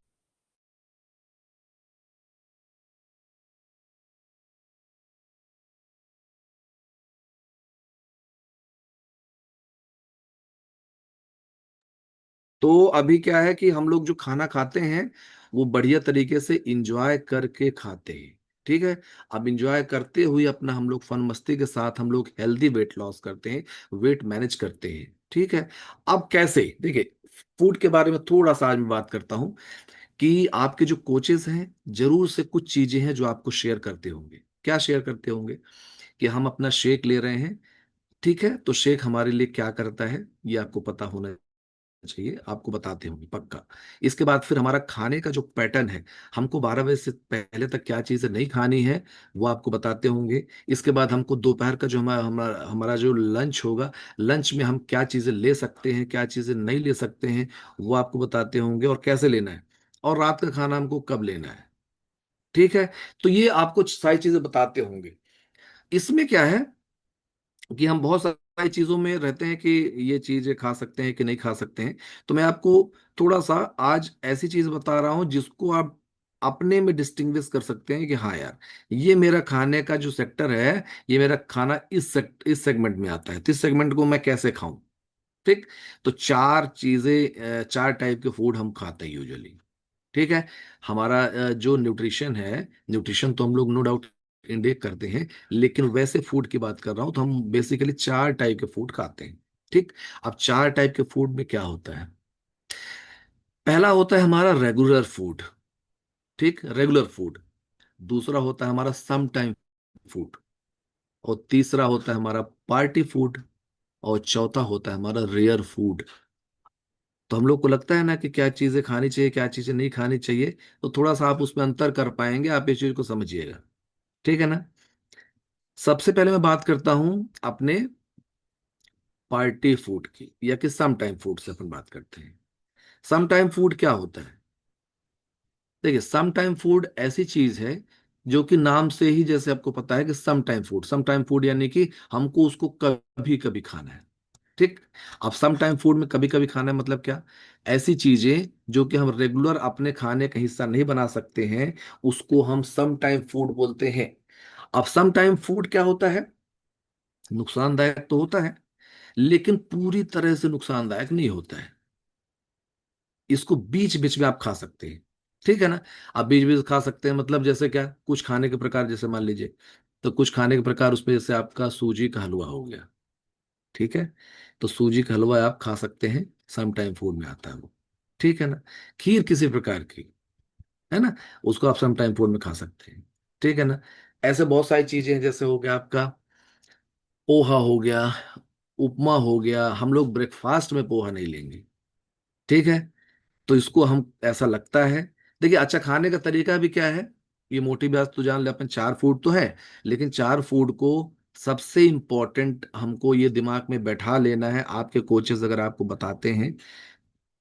तो अभी क्या है कि हम लोग जो खाना खाते हैं, वो बढ़िया तरीके से इंजॉय करके खाते हैं, ठीक है? अब इंजॉय करते हुए अपना हम लोग फन मस्ती के साथ हम लोग हेल्दी वेट लॉस करते हैं, वेट मैनेज करते हैं, ठीक है? अब कैसे, देखिए, फूड के बारे में थोड़ा सा आज मैं बात करता हूँ। कि आपके जो कोचेस हैं, जरूर से कुछ चीजें हैं जो आपको शेयर करते होंगे। क्या शेयर करते होंगे? कि हम अपना शेक ले रहे हैं, ठीक है? तो शेक हमारे लिए क्या करता है, ये आपको पता होना चाहिए, आपको बताते होंगे पक्का। इसके बाद फिर हमारा खाने का जो पैटर्न है, हमको 12 बजे से पहले तक क्या चीजें नहीं खानी है, वो आपको बताते होंगे। इसके बाद हमको दोपहर का जो हमारा हमारा हमारा जो लंच होगा, लंच में हम क्या चीजें ले सकते हैं, क्या चीजें नहीं ले सकते हैं, वो आपको बताते होंगे, और कैसे लेना है। और रात का खाना हमको कब लेना है, ठीक है? तो ये आपको सारी चीजें बताते होंगे। इसमें क्या है कि हम बहुत सारी चीजों में रहते हैं कि ये चीजें खा सकते हैं कि नहीं खा सकते हैं। तो मैं आपको थोड़ा सा आज ऐसी चीज बता रहा हूं जिसको आप अपने में डिस्टिंग्विश कर सकते हैं कि हाँ यार, ये मेरा खाने का जो सेक्टर है, ये मेरा खाना इस सेगमेंट में आता है, तो इस सेगमेंट को मैं कैसे खाऊं, ठीक? तो 4 चीजें, 4 टाइप के फूड हम खाते हैं यूजुअली, ठीक है? हमारा जो न्यूट्रिशन है, न्यूट्रिशन तो हम लोग नो डाउट इंटेक करते हैं, लेकिन वैसे फूड की बात कर रहा हूं, तो हम बेसिकली 4 टाइप के फूड खाते हैं, ठीक? अब 4 टाइप के फूड में क्या होता है? पहला होता है हमारा रेगुलर फूड, ठीक? Regular food. दूसरा होता है हमारा सम टाइम फूड। और तीसरा होता है हमारा पार्टी फूड। और चौथा होता है हमारा रेयर फूड। तो हम लोग को लगता है ना कि क्या चीजें खानी चाहिए, क्या चीजें नहीं खानी चाहिए, तो थोड़ा सा आप उसमें अंतर कर पाएंगे, आप इस चीज को समझिएगा, ठीक है ना? सबसे पहले मैं बात करता हूं अपने पार्टी फूड की, या कि सम टाइम फूड से अपन बात करते हैं। सम टाइम फूड क्या होता है? देखिए, सम टाइम फूड ऐसी चीज है जो कि नाम से ही जैसे आपको पता है कि सम टाइम फूड यानी कि हमको उसको कभी कभी खाना है, ठीक? अब सम टाइम फूड में कभी कभी खाना है मतलब क्या? ऐसी चीजें जो कि हम रेगुलर अपने खाने का हिस्सा नहीं बना सकते हैं, उसको हम सम टाइम फूड बोलते हैं। अब सम टाइम फूड क्या होता है? नुकसानदायक तो होता है, लेकिन पूरी तरह से नुकसानदायक नहीं होता है। इसको बीच बीच में आप खा सकते हैं, ठीक है ना? आप बीच बीच खा सकते हैं मतलब जैसे क्या? कुछ खाने के प्रकार, जैसे मान लीजिए, तो कुछ खाने के प्रकार उसमें जैसे आपका सूजी का हलवा हो गया, ठीक है? तो सूजी का हलवा आप खा सकते हैं, सम टाइम फूड में आता है वो, ठीक है ना। खीर किसी प्रकार की, है ना, उसको आप सम टाइम फूड में खा सकते हैं। ठीक है ना। ऐसे बहुत सारी चीजें हैं, जैसे हो गया आपका पोहा हो गया, उपमा हो गया। हम लोग ब्रेकफास्ट में पोहा नहीं लेंगे, ठीक है। तो इसको हम ऐसा लगता है, देखिए अच्छा खाने का तरीका भी क्या है, ये मोटी बात तो जान ले अपन, चार फूड तो है, लेकिन चार फूड को सबसे इंपॉर्टेंट हमको ये दिमाग में बैठा लेना है। आपके कोचेस अगर आपको बताते हैं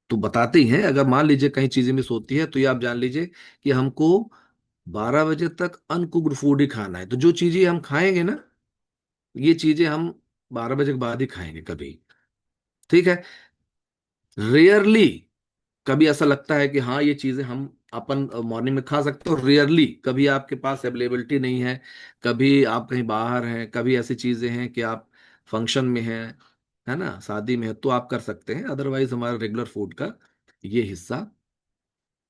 तो बताते ही हैं, अगर मान लीजिए कहीं चीजें मिस होती है तो ये आप जान लीजिए कि हमको 12 बजे तक अनकुक्ड फूड ही खाना है। तो जो चीजें हम खाएंगे ना, ये चीजें हम 12 बजे के बाद ही खाएंगे कभी, ठीक है। रेयरली कभी ऐसा लगता है कि हाँ ये चीजें हम अपन मॉर्निंग में खा सकते हो, रेयरली कभी आपके पास अवेलेबिलिटी नहीं है, कभी आप कहीं बाहर हैं, कभी ऐसी चीजें हैं कि आप फंक्शन में हैं, है ना, शादी में है, तो आप कर सकते हैं। अदरवाइज हमारा रेगुलर फूड का ये हिस्सा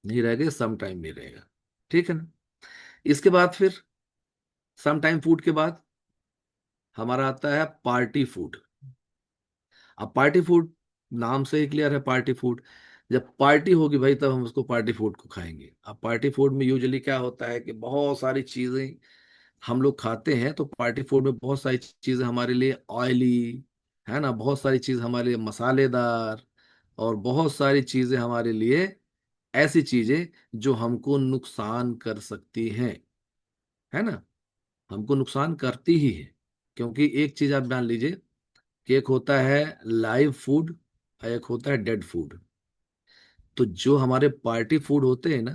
नहीं रहेगा, सम टाइम में रहेगा, ठीक है ना। इसके बाद फिर सम टाइम फूड के बाद हमारा आता है पार्टी फूड। अब पार्टी फूड नाम से ही क्लियर है, पार्टी फूड। जब पार्टी होगी भाई तब हम उसको पार्टी फूड को खाएंगे। अब पार्टी फूड में यूजुअली क्या होता है कि बहुत सारी चीजें हम लोग खाते हैं, तो पार्टी फूड में बहुत सारी चीजें हमारे लिए ऑयली, है ना, बहुत सारी चीज हमारे लिए मसालेदार, और बहुत सारी चीजें हमारे लिए ऐसी चीजें जो हमको नुकसान कर सकती हैं, है ना, हमको नुकसान करती ही है। क्योंकि एक चीज आप जान लीजिए कि एक होता है लाइव फूड और एक होता है डेड फूड। तो जो हमारे पार्टी फूड होते हैं ना,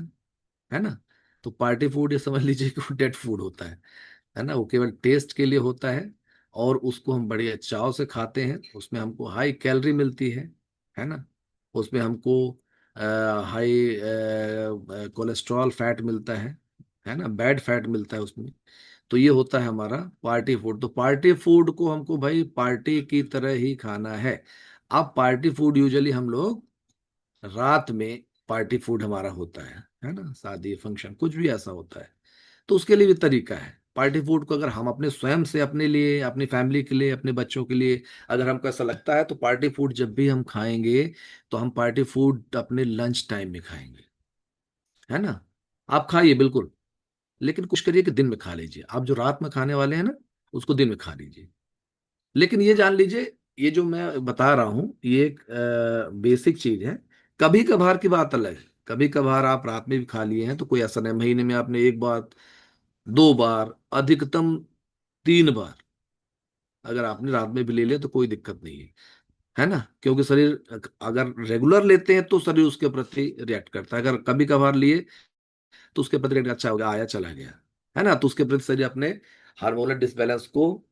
है ना, तो पार्टी फूड ये समझ लीजिए कि वो डेड फूड होता है ना, वो केवल टेस्ट के लिए होता है, और उसको हम बड़े चाव से खाते हैं। उसमें हमको हाई कैलोरी मिलती है ना, उसमें हमको हाई कोलेस्ट्रॉल फैट मिलता है ना, बैड फैट मिलता है उसमें। तो ये होता है हमारा पार्टी फूड। तो पार्टी फूड को हमको भाई पार्टी की तरह ही खाना है। अब पार्टी फूड यूजुअली हम लोग रात में, पार्टी फूड हमारा होता है ना, शादी फंक्शन कुछ भी ऐसा होता है, तो उसके लिए भी तरीका है। पार्टी फूड को अगर हम अपने स्वयं से, अपने लिए, अपनी फैमिली के लिए, अपने बच्चों के लिए अगर हमको ऐसा लगता है, तो पार्टी फूड जब भी हम खाएंगे तो हम पार्टी फूड अपने लंच टाइम में खाएंगे, है ना। आप खाइए बिल्कुल, लेकिन कुछ करिए कि दिन में खा लीजिए। आप जो रात में खाने वाले हैं ना, उसको दिन में खा लीजिए। लेकिन ये जान लीजिए, ये जो मैं बता रहा हूं ये एक बेसिक चीज है। कभी कभार की बात अलग है, कभी कभार आप रात में भी खा लिए हैं तो कोई ऐसा नहीं, महीने में आपने एक बार, 2 बार, अधिकतम 3 बार अगर आपने रात में भी ले लिया तो कोई दिक्कत नहीं है ना। क्योंकि शरीर अगर रेगुलर लेते हैं तो शरीर उसके प्रति रिएक्ट करता है। अगर कभी कभार लिए तो उसके प्रति react अच्छा हो गया, आया चला गया, है ना, तो उसके प्रति शरीर अपने हार्मोनल डिसबैलेंस को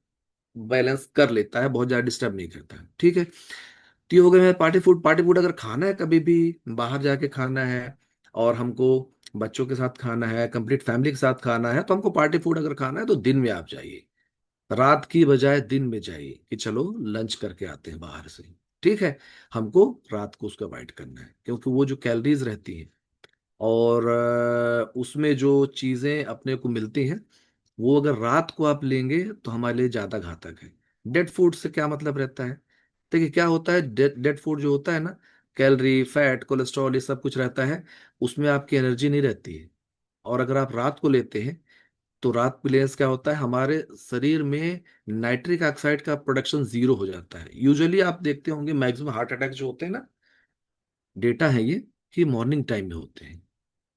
बैलेंस कर लेता है, बहुत ज्यादा डिस्टर्ब नहीं करता है, ठीक है। तो ये हो गया पार्टी फूड। पार्टी फूड अगर खाना है कभी भी, बाहर जाके खाना है, और हमको बच्चों के साथ खाना है, कंप्लीट फैमिली के साथ खाना है, तो हमको पार्टी फूड अगर खाना है तो दिन में आप जाइए, रात की बजाय दिन में जाइए कि चलो लंच करके आते हैं बाहर से, ठीक है। हमको रात को उसको अवॉइड करना है, क्योंकि वो जो कैलोरीज रहती हैं और उसमें जो चीजें अपने को मिलती हैं, वो अगर रात को आप लेंगे तो हमारे लिए ज्यादा घातक है। डेड फूड से क्या मतलब रहता है, देखिए क्या होता है, डेड फूड जो होता है ना, कैलोरी, फैट, कोलेस्ट्रॉल, ये सब कुछ रहता है, उसमें आपकी एनर्जी नहीं रहती है। और अगर आप रात को लेते हैं तो रात में लेने से क्या होता है, हमारे शरीर में नाइट्रिक ऑक्साइड का प्रोडक्शन जीरो हो जाता है। यूजुअली आप देखते होंगे मैक्सिमम हार्ट अटैक जो होते हैं ना, डेटा है ये, कि मॉर्निंग टाइम में होते हैं,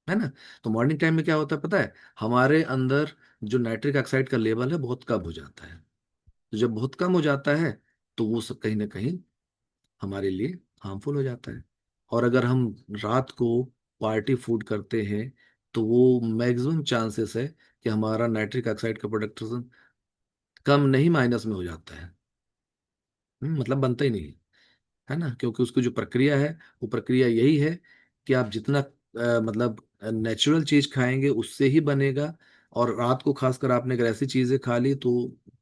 है ना। तो मॉर्निंग टाइम में क्या होता है पता है, हमारे अंदर जो नाइट्रिक ऑक्साइड का लेवल है बहुत कम हो जाता है। तो जब बहुत कम हो जाता है तो वो सब कहीं ना कहीं हमारे लिए हार्मफुल हो जाता है। और अगर हम रात को पार्टी फूड करते हैं तो वो मैक्सिमम चांसेस है कि हमारा नाइट्रिक ऑक्साइड का प्रोडक्शन कम नहीं, माइनस में हो जाता है। मतलब बनता ही नहीं है ना, क्योंकि उसकी जो प्रक्रिया है वो प्रक्रिया यही है कि आप जितना मतलब नेचुरल चीज खाएंगे उससे ही बनेगा। और रात को खासकर आपने अगर ऐसी चीजें खा ली तो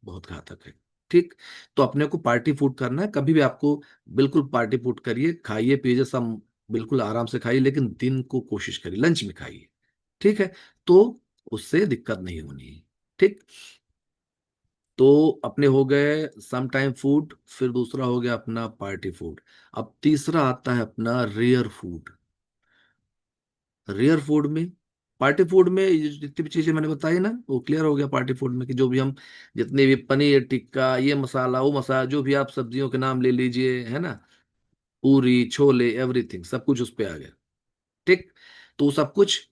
बहुत घातक है, ठीक। तो अपने को पार्टी फूड करना है, कभी भी आपको बिल्कुल पार्टी फूड करिए, खाइए पिए सब, बिल्कुल आराम से खाइए, लेकिन दिन को कोशिश करिए लंच में खाइए, ठीक है। तो उससे दिक्कत नहीं होनी है, ठीक। तो अपने हो गए सम टाइम फूड, फिर दूसरा हो गया अपना पार्टी फूड। अब तीसरा आता है अपना रेयर फूड। रेयर फूड में, पार्टी फूड में ये जितनी भी चीजें मैंने बताई ना वो क्लियर हो गया। पार्टी फूड में कि जो भी हम जितने भी पनीर टिक्का, ये मसाला वो मसाला, जो भी आप सब्जियों के नाम ले लीजिए, है ना, पूरी छोले एवरीथिंग सब कुछ उस पे आ गया। ठीक। तो वो सब कुछ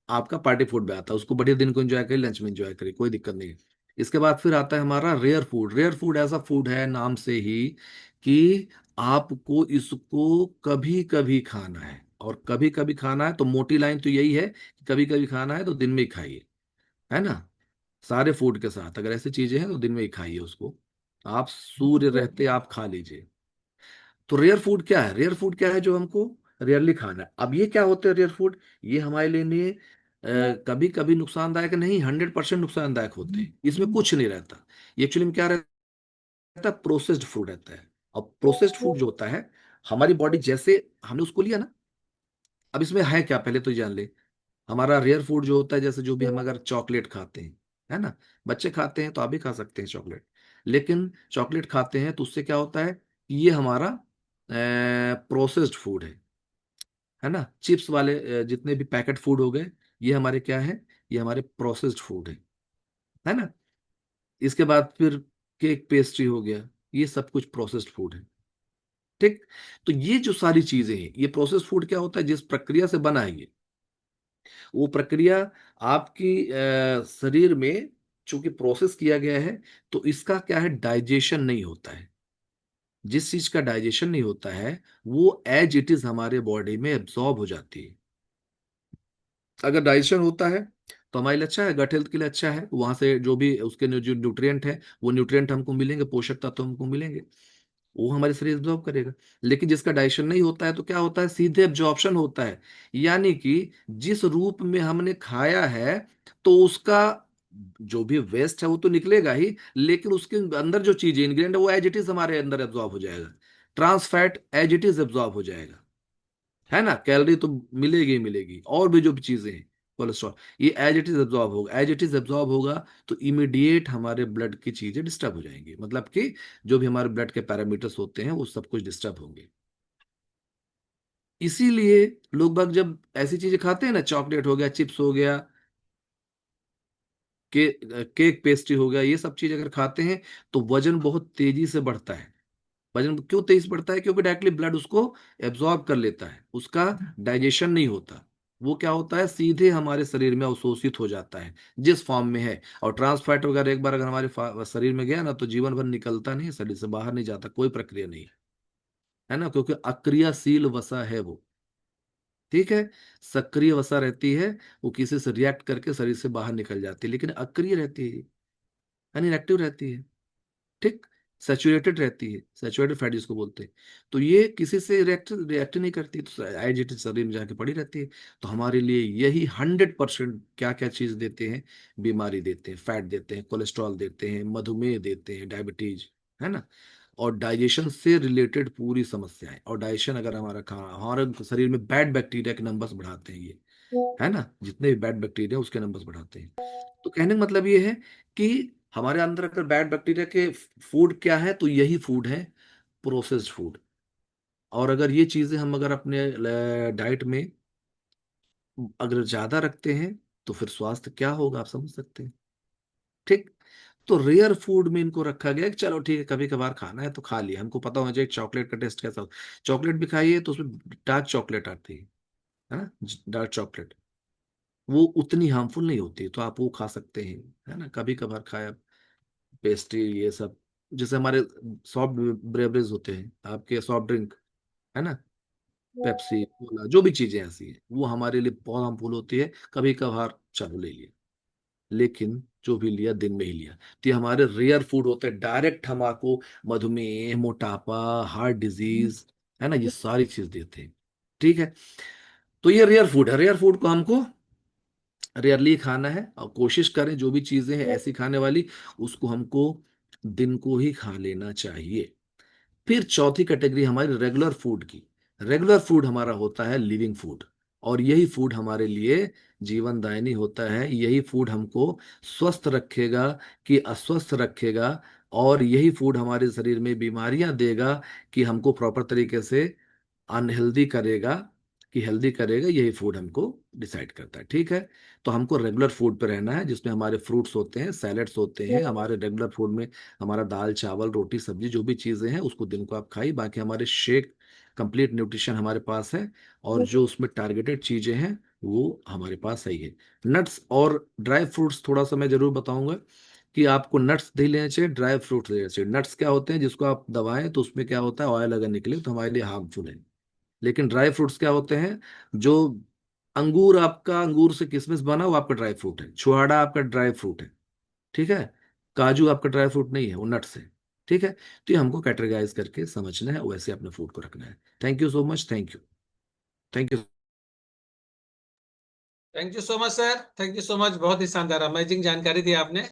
आपका पार्टी फूड में आता है, उसको बढ़िया दिन को एंजॉय करिए, लंच में एंजॉय करिए, कोई दिक्कत नहीं है। इसके बाद फिर आता है हमारा रेयर फूड। रेयर फूड ऐसा फूड है नाम से ही कि आपको इसको कभी कभी खाना है, और कभी कभी खाना है तो मोटी लाइन तो यही है कि कभी कभी खाना है तो दिन में ही खाइए, है ना। सारे फूड के साथ अगर ऐसी चीजें हैं तो दिन में ही खाइए उसको, आप सूर्य रहते आप खा लीजिए। तो रेयर फूड क्या है? रेयर फूड क्या है जो हमको रेयरली खाना है? अब ये क्या होते हैं रेयर फूड? ये हमारे लिए कभी कभी नुकसानदायक नहीं, 100% नुकसानदायक होते हैं, इसमें कुछ नहीं रहता। ये एक्चुअली में क्या रहता है? प्रोसेस्ड फूड रहता है। अब प्रोसेस्ड फूड जो होता है, हमारी बॉडी जैसे हमने उसको लिया ना, अब इसमें है क्या पहले तो जान ले। हमारा रेयर फूड जो होता है, जैसे जो भी हम अगर चॉकलेट खाते हैं, है ना, बच्चे खाते हैं तो आप भी खा सकते हैं चॉकलेट, लेकिन चॉकलेट खाते हैं तो उससे क्या होता है कि ये हमारा प्रोसेस्ड फूड है ना। चिप्स वाले जितने भी पैकेट फूड हो गए, ये हमारे क्या है, ये हमारे प्रोसेस्ड फूड है ना। इसके बाद फिर केक पेस्ट्री हो गया, ये सब कुछ प्रोसेस्ड फूड है। ठीक। तो ये जो सारी चीजें हैं, ये प्रोसेस्ड फूड क्या होता है, जिस प्रक्रिया से बना है ये, वो प्रक्रिया आपकी शरीर में चूंकि प्रोसेस किया गया है, तो इसका क्या है, डाइजेशन नहीं होता है। जिस चीज का डाइजेशन नहीं होता है वो एज इट इज हमारे बॉडी में एब्जॉर्ब हो जाती है। अगर डाइजेशन होता है तो हमारे लिए अच्छा है, गट हेल्थ के लिए अच्छा है, वहां से जो भी उसके जो न्यूट्रिएंट है वो न्यूट्रिएंट हमको मिलेंगे, पोषक तत्व हमको मिलेंगे, वो हमारे शरीर एब्जॉर्ब करेगा। लेकिन जिसका डाइजेशन नहीं होता है तो क्या होता है, सीधे एब्जॉर्प्शन होता है। यानी कि जिस रूप में हमने खाया है तो उसका जो भी वेस्ट है वो तो निकलेगा ही, लेकिन उसके अंदर जो चीजें इंग्रेडिएंट है वो एज इट इज हमारे अंदर एब्जॉर्ब हो जाएगा। Trans fat as it is absorb हो जाएगा, है ना। कैलोरी तो मिलेगी ही मिलेगी, और भी जो भी चीजें हैं, कोलेस्ट्रॉल, ये एज इट इज एब्जॉर्ब होगा। एज इट इज एब्जॉर्ब होगा तो इमीडिएट हमारे ब्लड की चीजें डिस्टर्ब हो जाएंगी, मतलब कि जो भी हमारे ब्लड के पैरामीटर्स होते हैं वो सब कुछ डिस्टर्ब होंगे। इसीलिए लोग बाग जब ऐसी चीजें खाते हैं ना, चॉकलेट हो गया, चिप्स हो गया, केक पेस्ट्री हो गया, ये सब चीज अगर खाते हैं तो वजन बहुत तेजी से बढ़ता है। वजन क्यों तेज बढ़ता है? क्योंकि डायरेक्टली ब्लड उसको एब्जॉर्ब कर लेता है, उसका डाइजेशन नहीं होता। वो क्या होता है, सीधे हमारे शरीर में अवशोषित हो जाता है जिस फॉर्म में है। और ट्रांस फैट वगैरह एक बार अगर हमारे शरीर में गया ना तो जीवन भर निकलता नहीं है, शरीर से बाहर नहीं जाता, कोई प्रक्रिया नहीं है ना, क्योंकि अक्रियाशील वसा है वो। ठीक है। सक्रिय वसा रहती है, वो किसी से रिएक्ट करके शरीर से बाहर निकल जाती है, लेकिन अक्रिय रहती है, इनएक्टिव रहती है। ठीक। सैचुरेटेड रहती है, सैचुरेटेड फैट जिसको बोलते हैं। तो ये किसी से रिएक्ट रिएक्ट नहीं करती, तो एज इट इज शरीर में जाके पड़ी रहती है। तो हमारे लिए यही 100% क्या क्या चीज देते हैं, बीमारी देते हैं, फैट देते हैं, कोलेस्ट्रॉल देते हैं, मधुमेह देते हैं, डायबिटीज, है ना। और डाइजेशन से रिलेटेड पूरी समस्याएं, और डाइजेशन अगर हमारा खाना, हमारे शरीर में बैड बैक्टीरिया के नंबर्स बढ़ाते हैं ये, है ना, जितने भी बैड बैक्टीरिया उसके नंबर्स बढ़ाते हैं। तो कहने का मतलब ये है कि हमारे अंदर अगर बैड बैक्टीरिया के फूड क्या है, तो यही फूड है, प्रोसेस्ड फूड। और अगर ये चीजें हम अगर अपने डाइट में अगर ज्यादा रखते हैं तो फिर स्वास्थ्य क्या होगा आप समझ सकते हैं। ठीक। तो रेयर फूड में इनको रखा गया कि चलो ठीक है, कभी कभार खाना है तो खा लिया, हमको पता होना चाहिए चॉकलेट का टेस्ट कैसा हो। चॉकलेट भी खाइए तो उसमें डार्क चॉकलेट आती है ना, डार्क चॉकलेट, वो उतनी हार्मफुल नहीं होती, तो आप वो खा सकते हैं, है ना, कभी कभार खाया। पेस्ट्री ये सब, जैसे हमारे सॉफ्ट ब्रेवरेज होते हैं, आपके सॉफ्ट ड्रिंक, है ना, पेप्सी कोला, जो भी चीजें ऐसी हैं वो हमारे लिए बहुत हार्मफुल होती है। कभी कभार चलो ले लिया, लेकिन जो भी लिया दिन में ही लिया। तो ये हमारे रेयर फूड होते हैं, डायरेक्ट हम आपको मधुमेह, मोटापा, हार्ट डिजीज, है ना, ये सारी चीज देते हैं। ठीक है। तो ये रेयर फूड है, रेयर फूड को हमको रेयरली खाना है, और कोशिश करें जो भी चीजें हैं ऐसी खाने वाली, उसको हमको दिन को ही खा लेना चाहिए। फिर चौथी कैटेगरी हमारी रेगुलर फूड की। रेगुलर फूड हमारा होता है लिविंग फूड, और यही फूड हमारे लिए जीवनदायिनी होता है। यही फूड हमको स्वस्थ रखेगा कि अस्वस्थ रखेगा, और यही फूड हमारे शरीर में बीमारियां देगा कि हमको प्रॉपर तरीके से अनहेल्दी करेगा, कि हेल्दी करेगा, यही फूड हमको डिसाइड करता है। ठीक है, तो हमको रेगुलर फूड पे रहना है, जिसमें हमारे फ्रूट्स होते हैं, सैलेड्स होते हैं, हमारे रेगुलर फूड में हमारा दाल चावल रोटी सब्जी जो भी चीज़ें हैं उसको दिन को आप खाइए। बाकी हमारे शेक कंप्लीट न्यूट्रिशन हमारे पास है, और जो उसमें टारगेटेड चीज़ें हैं वो हमारे पास सही है। नट्स और ड्राई फ्रूट्स थोड़ा सा मैं जरूर बताऊंगा कि आपको नट्स नहीं लेने चाहिए, ड्राई फ्रूट्स लेने चाहिए। नट्स क्या होते हैं, जिसको आप दबाएं तो उसमें क्या होता है, ऑयल अगर निकले तो हमारे लिए हार्मफुल है। लेकिन ड्राई फ्रूट्स क्या होते हैं, जो अंगूर आपका, अंगूर से किशमिश बना वो आपका ड्राई फ्रूट है, छुहाड़ा आपका ड्राई फ्रूट है, ठीक है, काजू आपका ड्राई फ्रूट नहीं है, वो नट्स है। ठीक है, तो ये हमको कैटेगराइज करके समझना है, वैसे अपने फूड को रखना है। Thank you so much, thank you, thank you. Thank you so much sir, thank you so much, बहुत ही शानदार अमेजिंग जानकारी दी आपने।